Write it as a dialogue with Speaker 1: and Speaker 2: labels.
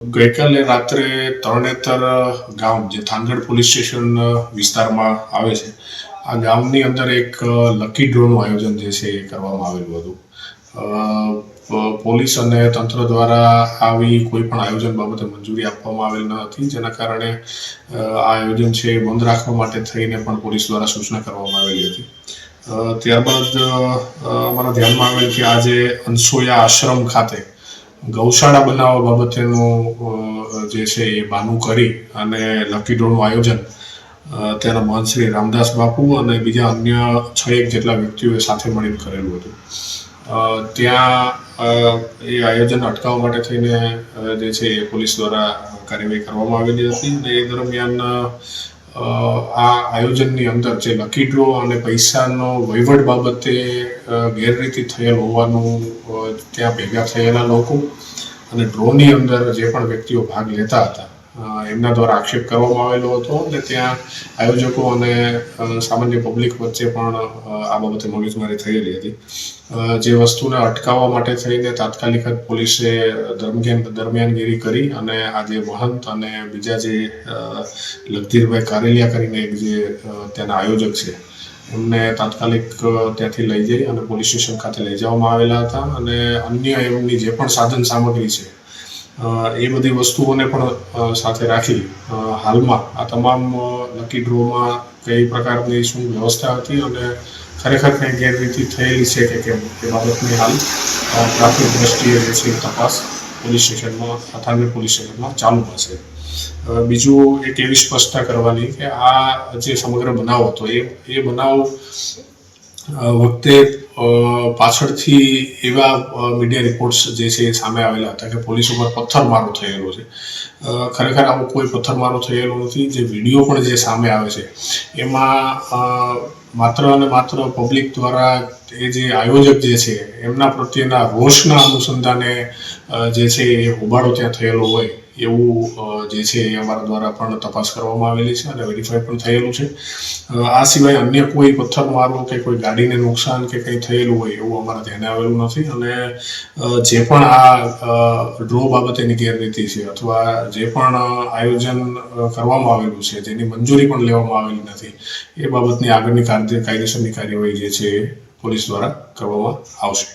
Speaker 1: ગઈકાલે રાત્રે તરણેતર ગામ જે થાનગઢ પોલીસ સ્ટેશન વિસ્તારમાં આવે છે, આ ગામની અંદર એક લકી ડ્રોનું આયોજન જે છે એ કરવામાં આવેલું હતું. પોલીસ અને તંત્ર દ્વારા આવી કોઈ પણ આયોજન બાબતે મંજૂરી આપવામાં આવેલ ન હતી, જેના કારણે આ આયોજન છે એ બંધ રાખવા માટે થઈને પણ પોલીસ દ્વારા સૂચના કરવામાં આવેલી હતી. ત્યારબાદ અમારા ધ્યાનમાં આવેલ કે આજે અંસોયા આશ્રમ ખાતે ગૌશાળા બનાવવા બાબતેનું જે છે એ બહાનું કરી અને લકી ડ્રોનું આયોજન તેના મહંત શ્રી રામદાસ બાપુ અને બીજા અન્ય 6 જેટલા વ્યક્તિઓએ સાથે મળીને કરેલું હતું. ત્યાં એ આયોજન અટકાવવા માટે થઈને જે છે એ પોલીસ દ્વારા કાર્યવાહી કરવામાં આવેલી હતી અને એ દરમિયાન આ આયોજનની અંદર જે લકી ડ્રો અને પૈસાનો વહીવટ બાબતે ગેરરીતિ થયેલ હોવાનું ત્યાં ભેગા થયેલા લોકો અને ડ્રોની અંદર જે પણ વ્યક્તિઓ ભાગ લેતા હતા એમના દ્વારા આક્ષેપ કરવામાં આવેલો હતો અને ત્યાં આયોજકો અને સામાન્ય પબ્લિક વચ્ચે પણ આ બાબતે મગજમારી થયેલી હતી. જે વસ્તુને અટકાવવા માટે થઈને તાત્કાલિક જ પોલીસે દરમિયાનગીરી કરી અને આ જે મહંત અને બીજા જે લગધીરભાઈ કારેલિયા કરીને એક જે ત્યાંના આયોજક છે એમને તાત્કાલિક ત્યાંથી લઈ જઈ અને પોલીસ સ્ટેશન ખાતે લઈ જવામાં આવેલા હતા અને અન્ય એમની જે પણ સાધન સામગ્રી છે એ બધી વસ્તુઓને પણ સાથે રાખી હાલમાં આ તમામ લકી ડ્રોમાં કઈ પ્રકારની શું વ્યવસ્થા હતી અને ખરેખર કંઈ ગેરરીતિ થયેલી છે કે કેમ એ બાબતની હાલ પ્રાથમિક દ્રષ્ટિએ જે છે તપાસ પોલીસ સ્ટેશનમાં થાનગઢ પોલીસ સ્ટેશનમાં ચાલુમાં છે. બીજું એક એવી સ્પષ્ટતા કરવાની કે આ જે સમગ્ર બનાવ હતો એ બનાવ વખતે પાછળથી એવા મીડિયા રિપોર્ટ્સ જે છે એ સામે આવેલા હતા કે પોલીસ ઉપર પથ્થરમારો થયેલો છે. ખરેખર આવો કોઈ પથ્થરમારો થયેલો નથી. જે વિડીયો પણ જે સામે આવે છે એમાં માત્ર અને માત્ર પબ્લિક દ્વારા એ જે આયોજક જે છે એમના પ્રત્યેના રોષના અનુસંધાને જે છે એ હોબાળો ત્યાં થયેલો હોય એવું જે છે એ અમારા દ્વારા પણ તપાસ કરવામાં આવેલી છે અને વેરીફાઈ પણ થયેલું છે. આ સિવાય અન્ય કોઈ પથ્થરમારો કે કોઈ ગાડીને નુકસાન કે કંઈ થયેલું હોય એવું અમારા ધ્યાને આવેલું નથી અને જે પણ આ ડ્રો બાબતેની ગેરરીતિ છે અથવા જે પણ આયોજન કરવામાં આવેલું છે જેની મંજૂરી પણ લેવામાં આવેલી નથી એ બાબતની આગળની કાયદેસરની કાર્યવાહી જે છે એ પોલીસ દ્વારા કરવામાં આવશે.